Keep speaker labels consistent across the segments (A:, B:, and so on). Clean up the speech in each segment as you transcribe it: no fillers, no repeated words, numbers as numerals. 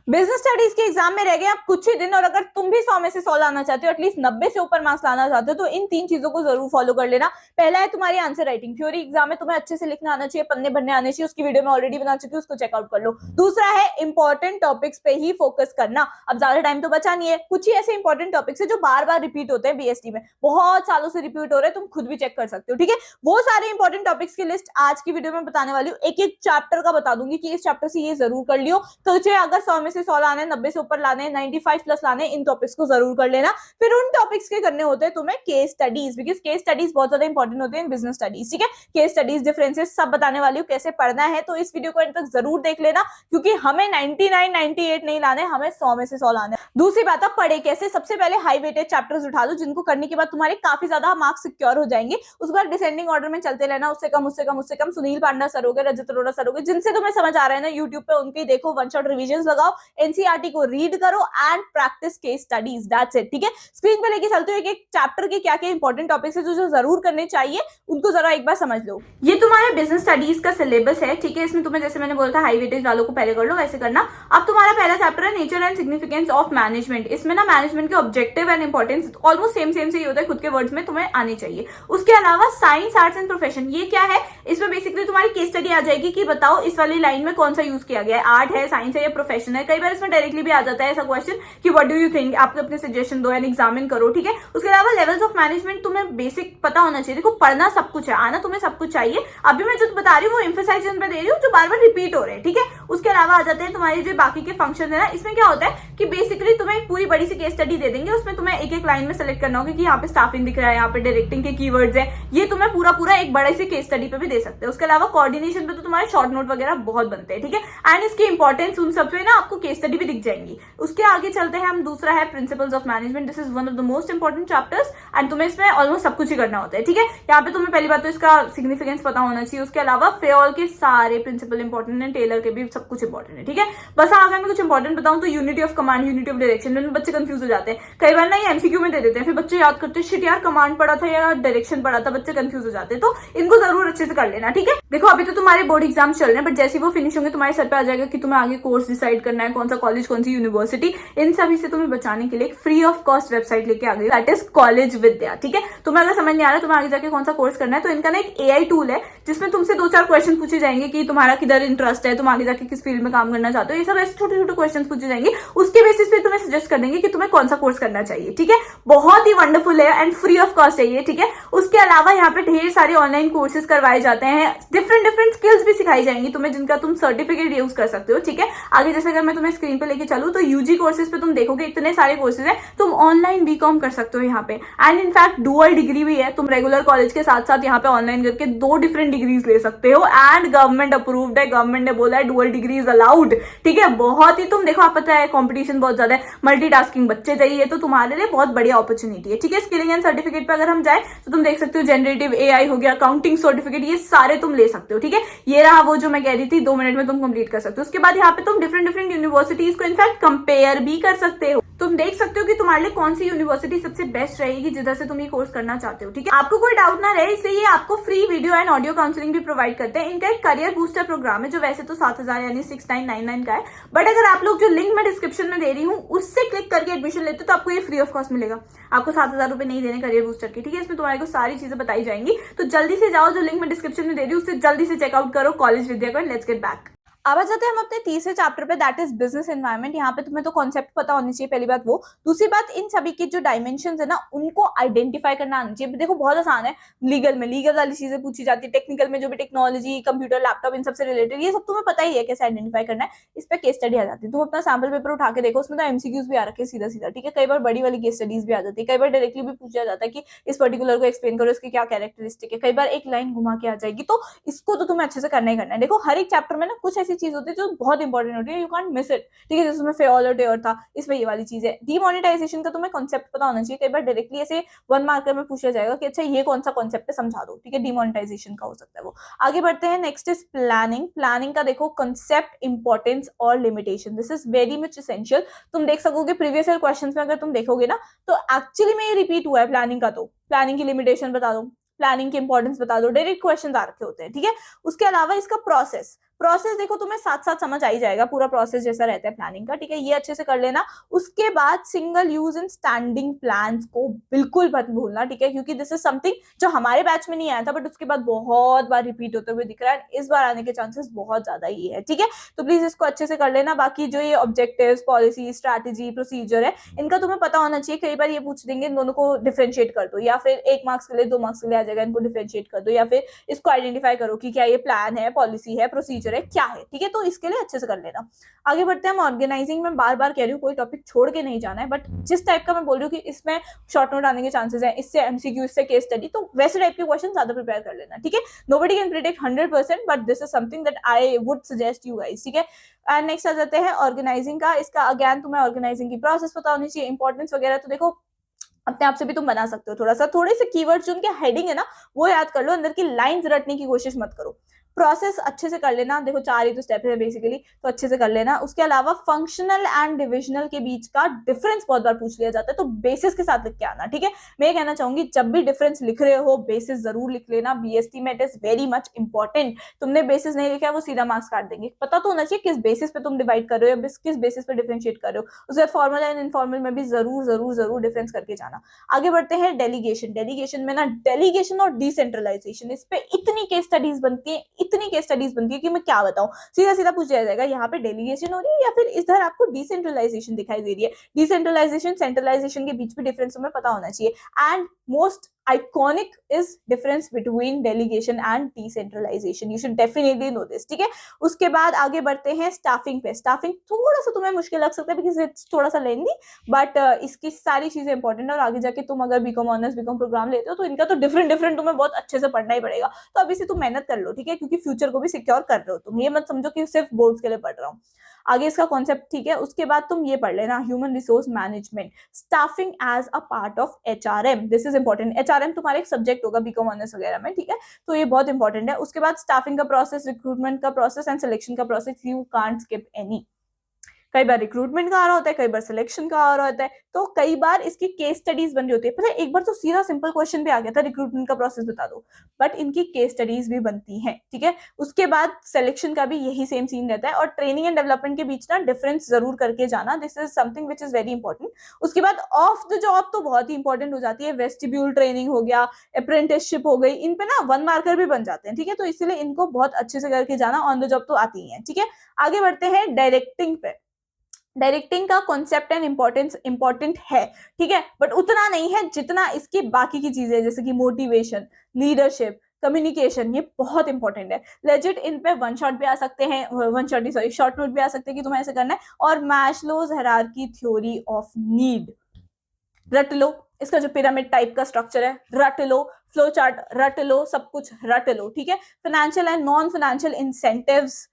A: Business studies के exam में रह गए आप कुछ ही दिन, और अगर तुम भी 100 में से 100 लाना चाहते हो, एटलीस्ट 90 से ऊपर मार्क्स लाना चाहते हो, तो इन 3 चीजों को जरूर फॉलो कर लेना। पहला है तुम्हारी आंसर राइटिंग। थ्योरी एग्जाम में तुम्हें अच्छे से लिखना आना चाहिए, पन्ने भरने आने चाहिए, उसकी वीडियो में ऑलरेडी बना चुकी हूँ, उसको चेकआउट कर लो। दूसरा है इंपॉर्टेंट टॉपिक्स पे ही फोकस करना। अब ज्यादा टाइम तो बचा नहीं है, कुछ ही ऐसे इंपॉर्टेंट टॉपिक्स है जो बार बार रिपीट होते हैं, बीएसटी में बहुत सालों से रिपीट हो रहे हैं, तुम खुद भी चेक कर सकते हो, ठीक है। वो सारे इंपॉर्टेंट टॉपिक्स की लिस्ट आज की वीडियो में बताने वाली हूँ, एक एक चैप्टर का बता दूंगी कि इस चैप्टर से ये जरूर कर लियो। तो तुझे अगर 100 में से 100 लाने, 90 से ऊपर लाने, 95 प्लस लाने, इन टॉपिक्स को जरूर कर लेना। फिर उन टॉपिक्स के करने होते हैं तुम्हें case studies, because case studies बहुत ज्यादा इंपॉर्टेंट होते हैं बिजनेस स्टडीज, ठीक है। केस स्टडीज, डिफरेंसेस सब बताने वाली हूँ, कैसे पढ़ना है, तो इस वीडियो को एंड तक जरूर देख लेना, क्योंकि हमें 99 98 नहीं लाने, हमें 100 में से 100 लाने। दूसरी बात, आप पढ़े कैसे? सबसे पहले हाई वेटेड चैप्टर्स उठा लो, जिनको करने के बाद तुम्हारे काफी ज्यादा मार्क्स सिक्योर हो जाएंगे। उसके बाद डिसेंडिंग ऑर्डर में चलते रहना, उससे कम उससे कम उससे कम। सुनील पांडा सर हो गए, रजत अरोड़ा सर हो गए, जिनसे तुम्हें समझ आ रहा है ना यूट्यूब पे, उनके देखो, वन शॉट रिविजन लगाओ, एनसीईआरटी को रीड करो and practice case studies, that's it, ठीक है। स्क्रीन पे लेके चलते हो एक एक चैप्टर के क्या क्या इंपॉर्टेंट टॉपिक्स है जो जरूर करने चाहिए, उनको जरा एक बार समझ लो। ये तुम्हारे बिजनेस स्टडीज का सिलेबस है, ठीक है। इसमें तुम्हें, जैसे मैंने बोला था, हाई वेटेज वालों को पहले कर लो, वैसे करना। अब तुम्हारा पहला चैप्टर है nature and significance of management. इसमें ना मैनेजमेंट के objective and importance almost same same से ही होता है, खुद के वर्ड्स में तुम्हें आने चाहिए। उसके अलावा साइंस, आर्ट्स एंड प्रोफेशन, ये क्या है? इसमें बेसिकली तुम्हारी केस स्टडी आ जाएगी कि बताओ इस वाली लाइन में कौन सा यूज किया गया है, आर्ट है, साइंस है या प्रोफेशन है। कई बार इसमें डायरेक्टली भी आ जाता है ऐसा क्वेश्चन कि व्हाट डू यू थिंक, आप अपने सजेशन दो एंड एग्जामिन करो, ठीक है। उसके अलावा लेवल्स ऑफ मैनेजमेंट तुम्हें बेसिक पता होना चाहिए। देखो, पढ़ना सब कुछ है, आना तुम्हें सब कुछ चाहिए। अभी मैं जो बता रही हूँ वो एम्फसाइज पे दे रही हूँ, जो बार बार रिपीट हो रहे हैं, ठीक है। उसके अलावा आ जाते हैं तुम्हारे जो बाकी के फंक्शन है ना, इसमें क्या होता है कि बेसिकली तुम्हें एक पूरी बड़ी सी केस स्टडी दे देंगे, उसमें तुम्हें एक एक लाइन में सेलेक्ट करना होगा कि यहाँ पे स्टाफिंग दिख रहा है, यहाँ पे डायरेक्टिंग के कीवर्ड्स है, ये तुम्हें पूरा पूरा एक बड़े से केस स्टडी पे भी दे सकते हैं। उसके अलावा कोऑर्डिनेशन पे तो तुम्हारे शॉर्ट नोट वगैरह बहुत बनते हैं, ठीक है। एंड इसकी इंपॉर्टेंस उन सब पे ना आपको केस स्टडी भी दिख जाएंगी। उसके आगे चलते हैं हम, दूसरा है principles of management. This is one of the most important chapters and तुम्हें इसमें ऑलमोस्ट सब कुछ ही करना होता है, ठीक है। यहाँ पे तुम्हें पहली बात तो इसका सिग्निफिकेंस पता होना चाहिए। उसके अलावा फेओल के सारे प्रिंसिपल इंपॉर्टेंट है, टेलर के भी सब कुछ इंपॉर्टेंट है, ठीक है। बस अगर मैं कुछ इंपॉर्टेंट बताऊं तो unity of command, unity of direction में बच्चे कंफ्यूज हो जाते हैं। कई बार ना ये एमसीक्यू में दे देते हैं, फिर बच्चे याद करते हैं शिट यार कमांड पढ़ा था या डायरेक्शन पढ़ा था, बच्चे कंफ्यूज हो जाते हैं। तो इनको जरूर अच्छे से कर लेना, ठीक है। देखो, अभी तो तुम्हारे बोर्ड एग्जाम चल रहे हैं, बट जैसे वो फिनिश होंगे तुम्हारे सर पे आ जाएगा कि तुम्हें आगे कोर्स डिसाइड करना है, कौन सा कॉलेज, कौन सी यूनिवर्सिटी। इन सभी से तुम्हें बचाने के लिए एक फ्री ऑफ कॉस्ट वेबसाइट लेके आ गई, दैट इज कॉलेज विद्या, ठीक है। तुम्हें अगर समझ नहीं आ रहा तुम्हें आगे जाके कौन सा कोर्स करना है, तो इनका ना एक एआई टूल है जिसमें तुमसे 2-4 क्वेश्चन पूछे जाएंगे कि तुम्हारा किधर इंटरेस्ट है, तुम आगे जाके किस फील्ड में काम करना चाहते हो, ये सब ऐसे छोटे छोटे क्वेश्चन पूछे जाएंगे। उसके बेसिस पे तुम्हें सजेस्ट कर देंगे कि तुम्हें कौन सा कोर्स करना चाहिए, ठीक है। बहुत ही वंडरफुल है एंड फ्री ऑफ कॉस्ट है ये, ठीक है। उसके अलावा यहाँ पे ढेर सारे ऑनलाइन कोर्सेज करवाए जाते हैं, डिफरेंट डिफरेंट स्किल्स भी सिखाई जाएंगी तुम्हें, जिनका तुम सर्टिफिकेट यूज कर सकते हो, ठीक है। आगे जैसे अगर मैं तुम्हें स्क्रीन पे लेके चलूँ तो यूजी कोर्सेज पे तुम देखोगे इतने सारे कोर्सेज है, तुम ऑनलाइन बीकॉम कर सकते हो यहाँ पे। एंड इनफैक्ट डुअल डिग्री भी है, तुम रेगुलर कॉलेज के साथ साथ यहाँ पे ऑनलाइन करके 2 डिफरेंट डिग्रीज ले सकते हो। एंड गवर्नमेंट अप्रूव्ड है, गवर्नमेंट ने बोला है डुअल डिग्री इज अलाउड, ठीक है। बहुत ही, तुम देखो, आप पता है कंपटीशन बहुत ज्यादा है, मल्टीटास्किंग बच्चे चाहिए, तो तुम्हारे लिए बहुत बढ़िया अपॉर्चुनिटी है, ठीक है। स्किलिंग एंड सर्टिफिकेट पे अगर हम जाए तो तुम देख सकते हो जनरेटिव एआई हो गया, अकाउंटिंग सर्टिफिकेट, ये सारे तुम ले सकते हो, ठीक है। ये रहा वो जो मैं कह रही थी 2 मिनट में तुम कंप्लीट कर सकते हो। उसके बाद यहाँ पे तुम डिफरेंट डिफरेंट यूनिवर्सिटीज को इनफैक्ट कंपेयर भी कर सकते हो। तुम देख सकते हो कि तुम्हारे लिए कौन सी यूनिवर्सिटी सबसे बेस्ट रहेगी जिधर से तुम ये कोर्स करना चाहते हो, ठीक है। आपको कोई डाउट ना रहे इसलिए ये आपको free video and audio counselling भी प्रोवाइड करते हैं। इनका एक करियर बूस्टर प्रोग्राम है जो वैसे तो 7,000 यानी 6999 का है, बट अगर आप लोग जो लिंक मैं डिस्क्रिप्शन में दे रही हूँ उससे क्लिक करके एडमिशन लेते हो तो आपको ये फ्री ऑफ कॉस्ट मिलेगा। आपको 7,000 रुपए नहीं देने करियर बूस्टर के, ठीक है। इसमें तुम्हारे को सारी चीजें बताई जाएंगी, तो जल्दी से जाओ, जो लिंक मैं डिस्क्रिप्शन में दे रही हूँ उससे जल्दी से चेकआउट करो कॉलेज विद्या को। Let's get back. अब आ जाते हैं हम अपने तीसरे चैप्टर पे, दैट इज बिजनेस एनवायरनमेंट। यहाँ पे तुम्हें तो कॉन्सेप्ट पता होनी चाहिए, पहली बात वो। दूसरी बात, इन सभी की जो डायमेंशंस है ना उनको आइडेंटिफाई करना आना चाहिए। देखो, बहुत आसान है, लीगल में लीगल वाली चीजें पूछी जाती है, टेक्निकल में जो भी टेक्नोलॉजी, कंप्यूटर, लैपटॉप, इन सबसे रिलेटेड ये सब तुम्हें पता ही है कैसे आइडेंटिफाई करना है। इस पे केस स्टडी आ जाती है, तुम अपना सैम्पल पेपर उठा के देखो, उसमें तो एमसीक्यूज भी आ रखे सीधा सीधा, ठीक है। कई बार बड़ी वाली केस स्टडीज भी आ जाती है, कई बार डायरेक्टली भी पूछा जाता है कि इस पर्टिकुलर को एक्सप्लेन करो, इसकी क्या कैरेक्टरिस्टिक है। कई बार एक लाइन घुमा के आ जाएगी, तो इसको तो तुम्हें अच्छे से करना ही करना है। देखो, हर एक चैप्टर में ना कुछ ऐसी चीज होती है जो बहुत इंपॉर्टेंट होती है, यू कांट मिस इट, ठीक है। जिसमें फेयर और टेयर था, इसमें ये वाली चीज है। डीमोनेटाइजेशन का तुम्हें कॉन्सेप्ट पता होना चाहिए। कई बार डायरेक्टली ऐसे 1 मार्कर में पूछा जाएगा कि अच्छा ये कौन सा कॉन्सेप्ट है, समझा दो, ठीक है। डीमोनेटाइजेशन का हो सकता है वो। आगे बढ़ते हैं, नेक्स्ट इज प्लानिंग। प्लानिंग का देखो कंसेप्ट, इंपॉर्टेंस और limitation, this is very much essential. तुम देख सकोगे प्रीवियस ईयर क्वेश्चंस में अगर तुम देखोगे ना तो एक्चुअली में ये रिपीट हुआ है प्लानिंग का। तो प्लानिंग की लिमिटेशन बता दो, प्लानिंग की इंपॉर्टेंस बता दो, डायरेक्ट क्वेश्चन आ रखे होते हैं, ठीक है। उसके अलावा इसका प्रोसेस, प्रोसेस देखो तुम्हें साथ साथ समझ आ ही जाएगा, पूरा प्रोसेस जैसा रहता है प्लानिंग का, ठीक है, ये अच्छे से कर लेना। उसके बाद single use and standing plans को बिल्कुल मत भूलना, ठीक है, क्योंकि दिस इज समथिंग जो हमारे बैच में नहीं आया था बट उसके बाद बहुत बार रिपीट होते हुए दिख रहा है, इस बार आने के चांसेस बहुत ज्यादा ही है, ठीक है। तो प्लीज इसको अच्छे से कर लेना। बाकी जो ये ऑब्जेक्टिव्स, पॉलिसी, स्ट्रैटेजी, प्रोसीजर है, इनका तुम्हें पता होना चाहिए। कई बार ये पूछ देंगे इन दोनों को डिफरेंशिएट कर दो, या फिर 1 मार्क्स के लिए 2 मार्क्स के लिए आ जाएगा, इनको डिफरेंशिएट कर दो, या फिर इसको आइडेंटिफाई करो कि क्या ये प्लान है, पॉलिसी है, प्रोसीजर है, क्या है, ठीक है। तो इसके लिए अच्छे से कर लेना। आगे बढ़ते हैं हम ऑर्गेनाइजिंग में। बार बार कह रही हूँ कोई टॉपिक छोड़ के नहीं जाना है, बट जिस टाइप का मैं बोल रही हूँ कि इसमें शॉर्ट नोट आने के चांसेस हैं, इससे एमसीक्यू, इससे केस स्टडी, तो वैसे टाइप के क्वेश्चन ज्यादा प्रिपेयर कर लेना, ठीक है। Nobody can predict 100%, but this is something that I would suggest you guys, ठीक है। एंड नेक्स्ट आ जाते हैं ऑर्गेनाइजिंग का। इसका अगेन तुम्हें ऑर्गेनाइजिंग की प्रोसेस पता होनी चाहिए, इंपॉर्टेंस वगैरह तो देखो अपने आप से भी तुम बना सकते हो। थोड़ा सा थोड़े से कीवर्ड्स जो उनके हेडिंग है ना वो याद कर लो, अंदर की लाइंस रटने की कोशिश मत करो। प्रोसेस अच्छे से कर लेना, देखो 4 ही तो स्टेप है बेसिकली, तो अच्छे से कर लेना। उसके अलावा फंक्शनल एंड डिविजनल के बीच का डिफरेंस बहुत बार पूछ लिया जाता है, तो बेसिस के साथ लिख के आना, ठीक है। मैं ये कहना चाहूंगी जब भी डिफरेंस लिख रहे हो बेसिस जरूर लिख लेना। बीएसटी में it is very much important. तुमने बेसिस नहीं लिखा है वो सीधा मार्क्स काट देंगे। पता तो होना चाहिए किस बेसिस पे तुम डिवाइड कर रहे हो, किस बेसिस पे डिफरेंशिएट कर रहे हो। उसके बाद फॉर्मल एंड इनफॉर्मल में भी जरूर जरूर जरूर डिफरेंस करके जाना। आगे बढ़ते हैं डेलीगेशन। डेलीगेशन में ना डेलीगेशन और डिसेंट्रलाइजेशन, इस पे इतनी केस स्टडीज बनती है, इतनी केस स्टडीज बनती है कि मैं क्या बताऊं। सीधा सीधा पूछ दिया जाएगा यहाँ पे डेलीगेशन हो रही है या फिर इधर आपको डिसेंट्रलाइजेशन दिखाई दे रही है। डिसेंट्रलाइजेशन सेंट्रलाइजेशन के बीच में डिफरेंस तुम्हें पता होना चाहिए। And most iconic is difference between delegation and decentralization, you should definitely know this, ठीक है। उसके बाद आगे बढ़ते हैं स्टाफिंग पे। स्टाफिंग थोड़ा सा तुम्हें मुश्किल लग सकता है बिकॉज इट्स थोड़ा सा लेंदी, बट इसकी सारी चीजें इंपॉर्टेंट है। और आगे जाके तुम अगर बीकॉम ऑनर्स, बीकॉम प्रोग्राम लेते हो तो इनका तो डिफरेंट डिफरेंट तुम्हें बहुत अच्छे से पढ़ना ही पड़ेगा। तो अभी से तुम मेहनत कर लो, ठीक है, क्योंकि फ्यूचर को भी सिक्योर कर रहे हो तुम। ये मत समझो कि सिर्फ बोर्ड्स के लिए पढ़ रहा हूँ। आगे इसका कॉन्सेप्ट, ठीक है। उसके बाद तुम ये पढ़ लेना human resource management, staffing as a part of HRM. This is important. HRM तुम्हारा एक सब्जेक्ट होगा बीकॉम ऑनर्स वगैरह में, ठीक है, तो ये बहुत इंपॉर्टेंट है। उसके बाद स्टाफिंग का प्रोसेस, रिक्रूटमेंट का प्रोसेस एंड सिलेक्शन का process, you can't skip any. कई बार रिक्रूटमेंट का आ रहा होता है, कई बार सिलेक्शन का आ रहा होता है, तो कई बार इसकी केस स्टडीज बन रही होती है। पता है एक बार तो सीधा सिंपल क्वेश्चन भी आ गया था, रिक्रूटमेंट का प्रोसेस बता दो, बट इनकी केस स्टडीज भी बनती हैं, ठीक है। उसके बाद सिलेक्शन का भी यही सेम सीन रहता है। और ट्रेनिंग एंड डेवलपमेंट के बीच ना डिफरेंस जरूर करके जाना, this is something which is very important. उसके बाद ऑफ द जॉब तो बहुत ही इंपॉर्टेंट हो जाती है, वेस्टिब्यूल ट्रेनिंग हो गया, अप्रेंटिसशिप हो गई, इन पे ना 1 मार्कर भी बन जाते हैं, ठीक है। तो इसलिए इनको बहुत अच्छे से करके जाना, ऑन द जॉब तो आती है, ठीक है। आगे बढ़ते हैं डायरेक्टिंग पे। डायरेक्टिंग का कॉन्सेप्ट एंड इंपॉर्टेंस इंपॉर्टेंट है, ठीक है, बट उतना नहीं है जितना इसकी बाकी की चीजें, जैसे कि मोटिवेशन, लीडरशिप, कम्युनिकेशन, ये बहुत इंपॉर्टेंट है। लेजिट इन पे वन शॉट भी आ सकते हैं, one shot sorry short note भी आ सकते हैं कि तुम्हें ऐसे करना है। और Maslow's hierarchy theory of need रट लो, इसका जो पिरामिड टाइप का स्ट्रक्चर है रट लो, फ्लो चार्ट रट लो, सब कुछ रट लो, ठीक है। Financial and non financial incentives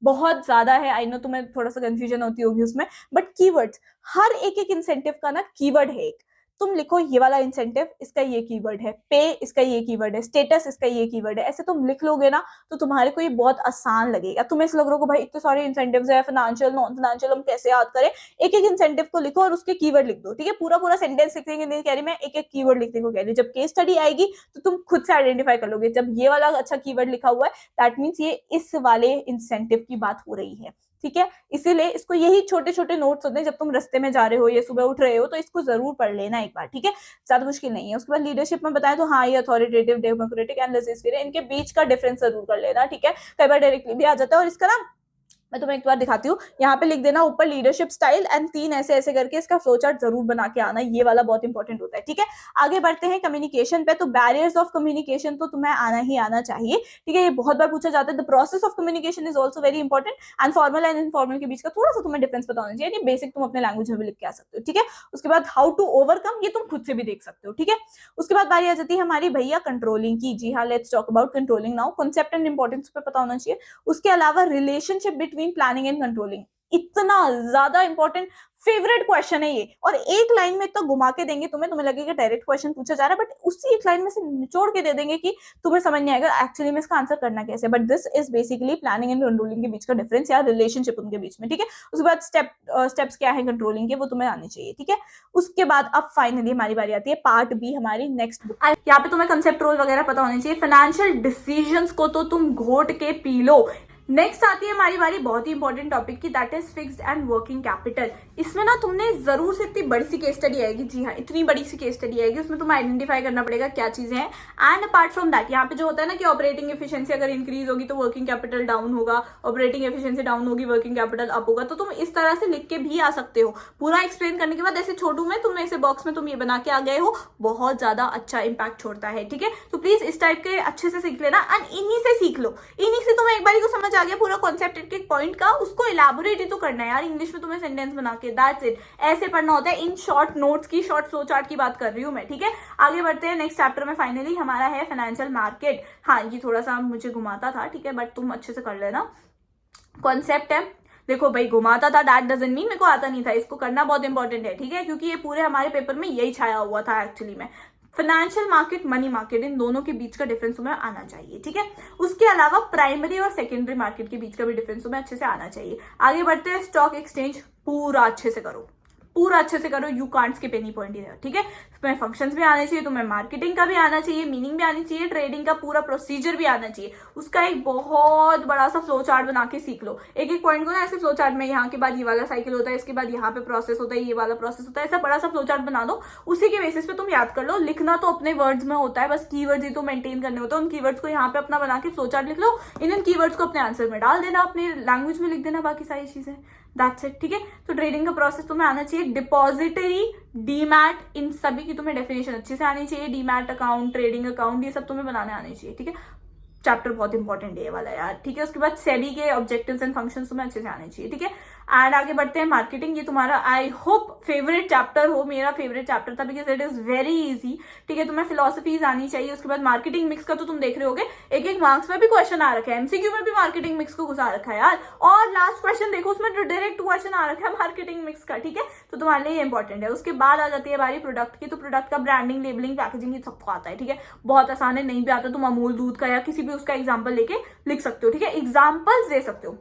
A: बहुत ज्यादा है, आई नो तुम्हें थोड़ा सा कंफ्यूजन होती होगी उसमें, बट कीवर्ड्स, हर एक एक इंसेंटिव का ना कीवर्ड है एक। तुम लिखो ये वाला इंसेंटिव, इसका ये कीवर्ड है, पे इसका ये कीवर्ड है, स्टेटस इसका ये कीवर्ड है, ऐसे तुम लिख लोगे ना तो तुम्हारे को ये बहुत आसान लगेगा। तुम्हें ऐसे लग रहा होगा भाई इतने सारे इंसेंटिव्स है, फाइनेंशियल नॉन फाइनेंशियल, हम कैसे याद करें। एक एक इंसेंटिव को लिखो और उसके कीवर्ड लिख दो, ठीक है। पूरा पूरा सेंटेंस लिखने के नहीं कह रही मैं, एक एक कीवर्ड लिखने को कह रही हूँ। जब केस स्टडी आएगी तो तुम खुद से आइडेंटिफाई कर लोगे, जब ये वाला अच्छा कीवर्ड लिखा हुआ है दैट मीन्स ये इस वाले इंसेंटिव की बात हो रही है, ठीक है। इसीलिए इसको यही छोटे छोटे नोट्स होते हैं, जब तुम रास्ते में जा रहे हो या सुबह उठ रहे हो तो इसको जरूर पढ़ लेना एक बार, ठीक है, ज्यादा मुश्किल नहीं है। उसके बाद लीडरशिप में बताएं तो हाँ, ये अथॉरिटेटिव, डेमोक्रेटिक एंड लेजिस्लेटिव, इनके बीच का डिफरेंस जरूर कर लेना, ठीक है। कई बार डायरेक्टली भी आ जाता है। और इसका ना मैं तुम्हें एक बार दिखाती हूँ, यहाँ पे लिख देना ऊपर लीडरशिप स्टाइल एंड 3 ऐसे ऐसे करके इसका फ्लो चार्ट जरूर बना के आना, ये वाला बहुत इंपॉर्टेंट होता है, ठीक है। आगे बढ़ते हैं कम्युनिकेशन पे। तो बैरियर्स ऑफ कम्युनिकेशन तो तुम्हें आना ही आना चाहिए, ठीक है, ये बहुत बार पूछा जाता है। The process of communication is also very important and formal and informal के बीच का थोड़ा सा तुम्हें डिफरेंस पता होना चाहिए, बेसिक तुम अपने लैंग्वेज में भी लिख के आ सकते हो, ठीक है। उसके बाद हाउ टू ओवरकम, ये तुम खुद से भी देख सकते हो, ठीक है। उसके बाद बारी आ जाती है हमारी भैया कंट्रोलिंग की। जी हाँ, let's talk about controlling now. Concept and importance पे पता होना चाहिए। उसके अलावा relationship between planning and controlling, इतना ज्यादा इंपॉर्टेंट फेवरेट क्वेश्चन है ये। और एक लाइन में इतना घुमा के देंगे तुम्हें लगेगा डायरेक्ट क्वेश्चन पूछा जा रहा है, बट उसी एक लाइन में से निचोड़ के दे देंगे कि तुम्हें समझ नहीं आएगा एक्चुअली में इसका आंसर करना कैसे। But this is basically planning and controlling के बीच का डिफरेंस या रिलेशनशिप उनके बीच में, ठीक है। उसके बाद स्टेप्स क्या है कंट्रोलिंग के, वो तुम्हें आने चाहिए, ठीक है। उसके बाद अब फाइनली हमारी बारी आती है पार्ट बी, हमारी नेक्स्ट बुक। यहाँ पे तुम्हें कंसेप्ट रोल वगैरह पता होने चाहिए। फाइनेंशियल डिसीजंस को तो तुम घोट के पी लो, नेक्स्ट आती है हमारी बारी बहुत ही इंपॉर्टेंट टॉपिक की, that is fixed and working capital. इसमें ना तुमने जरूर से इतनी बड़ी सी केस स्टडी आएगी, जी हाँ इतनी बड़ी सी केस स्टडी आएगी, उसमें तुम्हें आइडेंटिफाई करना पड़ेगा क्या चीजें हैं। एंड अपार्ट फ्रॉम दैट यहाँ पे जो होता है ना कि ऑपरेटिंग एफिशिएंसी अगर इंक्रीज होगी तो वर्किंग कैपिटल डाउन होगा, ऑपरेटिंग एफिशिएंसी डाउन होगी वर्किंग कैपिटल अप होगा। तो तुम इस तरह से लिख के भी आ सकते हो। पूरा एक्सप्लेन करने के बाद ऐसे छोटू में तुम ऐसे बॉक्स में तुम ये बना के आ गए हो, बहुत ज्यादा अच्छा इंपैक्ट छोड़ता है। ठीक है, तो प्लीज इस टाइप के अच्छे से सीख लेना एंड इन्हीं से सीख लो। इन्हीं से तुम्हें एक बार को समझ आ गया पूरा कॉन्सेप्ट एक पॉइंट का, उसको इलैबोरेट ही तो करना है यार इंग्लिश में तुम्हें सेंटेंस बना के, दैट्स इट। ऐसे पढ़ना होता है, इन शॉर्ट नोट्स की, शॉर्ट फ्लो चार्ट की बात कर रही हूं मैं। ठीक है, आगे बढ़ते हैं नेक्स्ट चैप्टर में। फाइनली हमारा है फाइनेंशियल मार्केट। हाँ ये थोड़ा सा मुझे घुमाता था, ठीक है, बट तुम अच्छे से कर लेना। कॉन्सेप्ट है, देखो भाई घुमाता था दैट डजंट मीन मेरे को आता नहीं था, इसको करना बहुत इंपॉर्टेंट है। ठीक है, क्योंकि ये पूरे हमारे पेपर में यही छाया हुआ था एक्चुअली में। फाइनेंशियल मार्केट, मनी मार्केट, इन दोनों के बीच का डिफरेंस तुम्हें आना चाहिए। ठीक है, उसके अलावा प्राइमरी और सेकेंडरी मार्केट के बीच का भी डिफरेंस तुम्हें अच्छे से आना चाहिए। आगे बढ़ते हैं, स्टॉक एक्सचेंज पूरा अच्छे से करो, पूरा अच्छे से करो, you can't skip any point in. ठीक है, तुम्हें फंक्शंस भी आने चाहिए, तुम्हें मार्केटिंग का भी आना चाहिए, मीनिंग भी आनी चाहिए, ट्रेडिंग का पूरा प्रोसीजर भी आना चाहिए। उसका एक बहुत बड़ा सा फ्लो चार्ट बना के सीख लो। एक एक पॉइंट को ना ऐसे फ्लो चार्ट में, यहाँ के बाद ये वाला साइकिल होता है, इसके बाद यहाँ पे प्रोसेस होता है, ये वाला प्रोसेस होता है, ऐसा बड़ा सा फ्लो चार्ट बना दो। उसी के बेसिस पे तुम याद कर लो। लिखना तो अपने वर्ड्स में होता है, बस कीवर्ड्स ही तो मेंटेन करने होते हैं। उन कीवर्ड्स को यहाँ पे अपना बना के फ्लो चार्ट लिख लो, इन कीवर्ड्स को अपने आंसर में डाल देना, अपने लैंग्वेज में लिख देना बाकी सारी चीजें, दैट्स इट। ठीक है, तो ट्रेडिंग का प्रोसेस तुम्हें आना चाहिए। डिपॉजिटरी, डीमैट, इन सभी की तुम्हें डेफिनेशन अच्छे से आनी चाहिए। डीमैट अकाउंट, ट्रेडिंग अकाउंट, ये सब तुम्हें बनाने आने चाहिए। ठीक है, चैप्टर बहुत इंपॉर्टेंट है ये वाला यार। ठीक है, उसके बाद सेबी के ऑब्जेक्टिव्स एंड फंक्शंस तुम्हें अच्छे से आने चाहिए। ठीक है, एंड आगे बढ़ते हैं मार्केटिंग। ये तुम्हारा आई होप फेवरेट चैप्टर हो, मेरा फेवरेट चैप्टर था because it is very easy. ठीक है, तुम्हें फिलोसफीज आनी चाहिए। उसके बाद मार्केटिंग मिक्स का तो तुम देख रहे होगे, एक एक मार्क्स में भी क्वेश्चन आ रखा है, एमसीक्यू में भी मार्केटिंग मिक्स को घुसा रखा है यार। और लास्ट क्वेश्चन देखो, उसमें डायरेक्ट क्वेश्चन आ रखा है मार्केटिंग मिक्स का। ठीक है, तो तुम्हारे लिए इंपॉर्टेंट है। उसके बाद आ जाती है बारी प्रोडक्ट की, तो प्रोडक्ट का ब्रांडिंग, लेबलिंग, पैकेजिंग, ये सबको आता है। ठीक है, बहुत आसान है, नहीं भी आता तुम अमूल दूध का या किसी भी उसका एग्जाम्पल लेके लिख सकते हो। ठीक है, एग्जाम्पल्स दे सकते हो।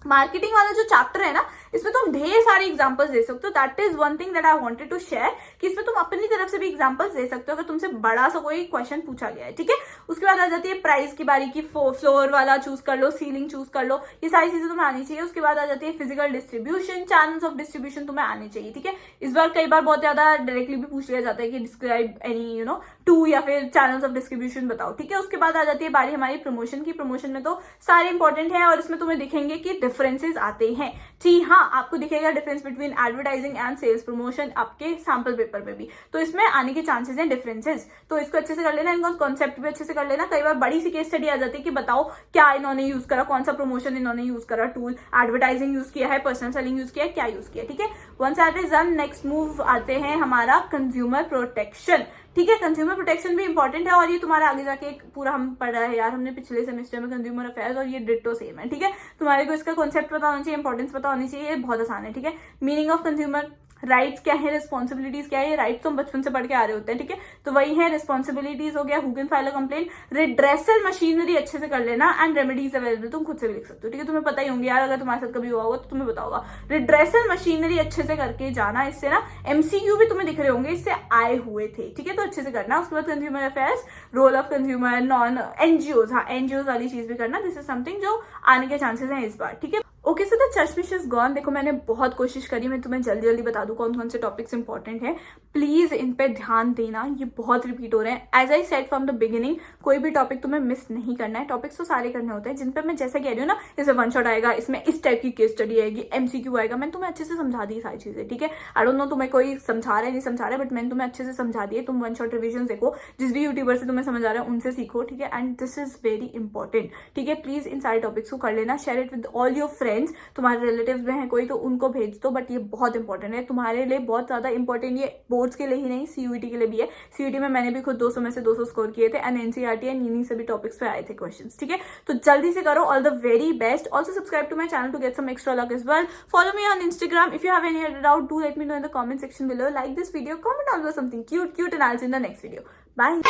A: मार्केटिंग वाला जो चैप्टर है ना, इसमें तुम ढेर सारे एग्जांपल्स दे सकते हो। That is one thing that I wanted to share, कि इसमें तुम अपनी तरफ से भी एग्जांपल्स दे सकते हो अगर तुमसे बड़ा सा कोई क्वेश्चन पूछा गया है। ठीक है, उसके बाद आ जाती है प्राइस की बारी की, फ्लोर वाला चूज कर लो, सीलिंग चूज कर लो, ये सारी चीजें तुम्हें आनी चाहिए। उसके बाद आ जाती है physical distribution, channels of distribution तुम्हें आने चाहिए। ठीक है, इस बार कई बार बहुत ज्यादा डायरेक्टली भी पूछ लिया जाता है कि डिस्क्राइब एनी टू या फिर चैनल्स ऑफ डिस्ट्रीब्यूशन बताओ। ठीक है, उसके बाद आ जाती है बारी हमारी प्रमोशन की। प्रमोशन में तो सारे इंपॉर्टेंट है और इसमें तुम्हें दिखेंगे कि डिफरेंसेस आते हैं। जी हाँ, आपको दिखेगा difference between advertising and sales promotion आपके सैंपल पेपर में भी, तो इसमें आने के चांसेस हैं डिफरेंसेस। तो इसको अच्छे से कर लेना, इनको कॉन्सेप्ट भी अच्छे से कर लेना। कई बार बड़ी सी केस स्टडी आ जाती है कि बताओ क्या इन्होंने यूज करा, कौन सा प्रमोशन इन्होंने यूज करा, टूल एडवर्टाइजिंग यूज किया है, पर्सनल सेलिंग यूज किया है, क्या यूज किया। ठीक है, once that is done, next move आते हैं हमारा कंज्यूमर प्रोटेक्शन। ठीक है, कंज्यूमर प्रोटेक्शन भी इंपॉर्टेंट है और ये तुम्हारा आगे जाके एक पूरा हम पढ़ा है यार, हमने पिछले सेमेस्टर में कंज्यूमर अफेयर्स, और ये डिट्टो सेम है। ठीक है, तुम्हारे को इसका कॉन्सेप्ट पता होना चाहिए, इंपॉर्टेंस पता होनी चाहिए, ये बहुत आसान है। ठीक है, मीनिंग ऑफ कंज्यूमर, राइट्स क्या है, रिस्पॉन्सिबिलिटीज क्या है, ये राइट्स तो हम बचपन से पढ़ के आ रहे होते हैं। ठीक है, तो वही है, रिस्पॉन्सिबिलिटीज हो गया, who can file a complaint, redressal machinery अच्छे से कर लेना, एंड रेमेडीज अवेलेबल, तुम खुद से भी लिख सकते हो। ठीक है, तुम्हें पता ही होंगे यार, अगर तुम्हारे साथ कभी हुआ होगा तो तुम्हें पता होगा। रिड्रेसल मशीनरी अच्छे से करके जाना, इससे ना एमसीक्यू भी तुम्हें दिख रहे होंगे, इससे आए हुए थे। ठीक है, तो अच्छे से करना। उसके बाद consumer affairs, role of consumer, non NGOs, हाँ एनजीओज वाली चीज भी करना। दिस इज समथिंग जो आने के चांसेस हैं इस बार। ठीक है, ओके, सो द चश्मिश इज गॉन। देखो मैंने बहुत कोशिश करी, मैं तुम्हें जल्दी जल्दी बता दूं कौन कौन से टॉपिक्स इंपॉर्टेंट है, प्लीज इन पे ध्यान देना, ये बहुत रिपीट हो रहे हैं। As I said from the beginning, कोई भी टॉपिक तुम्हें मिस नहीं करना है। टॉपिक्स तो सारे करने होते हैं, जिन पे मैं जैसे कह रही हूँ ना, जैसे वन शॉट आएगा, इसमें इस टाइप की केस स्टडी आएगी, एमसीक्यू आएगा, मैंने तुम्हें अच्छे से समझा दी सारी चीजें। ठीक है, आई डोंट नो तुम्हें कोई समझा रहा है नहीं समझा रहा है, बट मैंने तुम्हें अच्छे से समझा दिए। तुम वन शॉट रिविजन देखो, जिस भी यूट्यूबर से तुम्हें समझ आ रहा है उनसे सीखो। ठीक है, and this is very important. ठीक है, प्लीज इन सारे टॉपिक्स को कर लेना, share it with all your friends. तुम्हारे रिलेटिव्स में है कोई तो उनको भेज दो, बट ये बहुत इंपॉर्टेंट है तुम्हारे लिए, बहुत ज्यादा इंपॉर्टेंट, ये बोर्ड्स के लिए ही नहीं सीयूईटी के लिए भी है। सीयूईटी में मैंने भी खुद 200 में से 200 स्कोर किए थे, एंड एनसीईआरटी एंड इन्हीं सभी टॉपिक्स पे आए थे क्वेश्चंस। ठीक है, तो जल्दी से करो, all the very best. Also subscribe to my channel to get some extra luck as well. Follow me on Instagram. If you have any other doubt, do let me know in the comment section below. Like this video, comment also something cute and I will see in the next video. Bye.